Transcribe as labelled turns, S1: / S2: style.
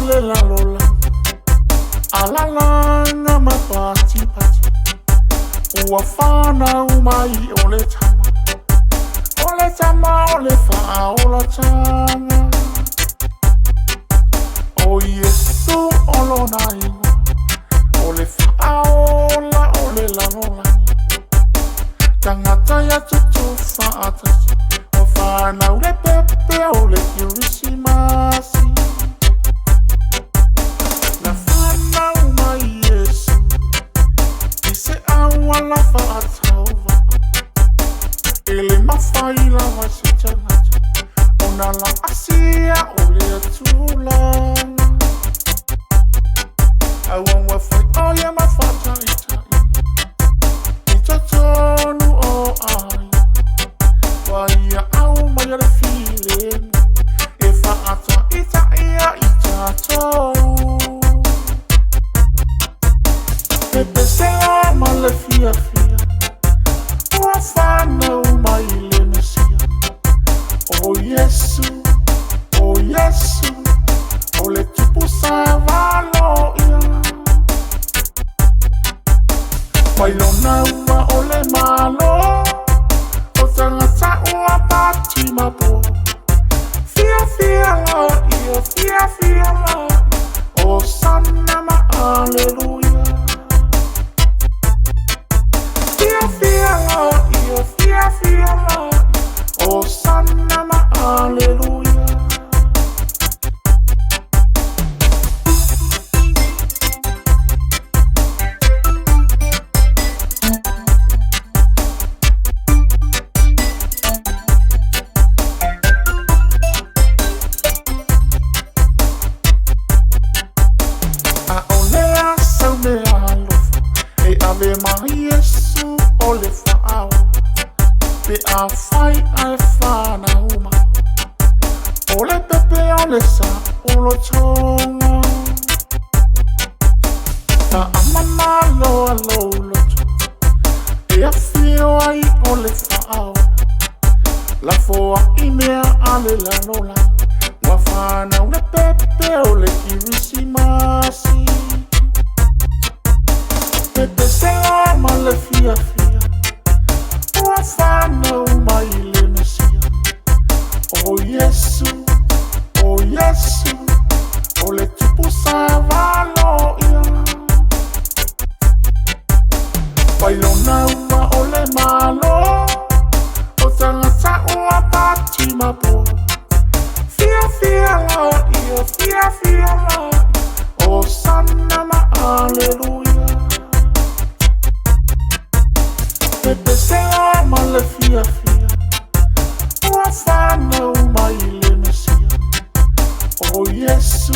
S1: ole la lola. Alalanga mapati pati. Uafana umai ole chama. Ole chama ole fa ola chama. O Yesu olo naima. Ole fa ola ole la lola. Tangata ya tutu fa atasi. O fa na ule pepe ole kirismasi. La fana umai Yesu. Ise awala fa atauva. Ele mafaila wa sichanata. Ona la asia ole atulana. Awan wa fai oye mafata ita. Ita tonu o ai. Waya au maya le feeling. Ifa ata ita ia ita tonu. Pepe se ama le fia fia. Uafana umai le mesia. Oh Yesu, oh Yesu. Ole tupu savalo ia. Wailona ua ole malo. O tangata ua pati mapo. Fia fia la ia, fia fia la ia. O sana ma aleluia. Fia fia la ia, fia fia la ia. O sana ma aleluia. Ave Maria Yesu ole fa'au. Pe a fai ai fana uma. Ole pepe ole sa ulo tonga. Ta amama lo alo lo to. E a fio ai ole fa'au. La foa imea ale la nola. Wa fana ole pepe ole kirismasi. Pepe se ama le fia fia. Uafana umai le mesia. Oh Yesu, oh Yesu. Ole tupu savalo ia. Wailona ua ole malo. O tangata ua pati mapo. Fia fia la ia, fia fia la ia. O sana ma aleluia. Pepe se ama le fia fia. Uafana umai le mesia. Oh Yesu,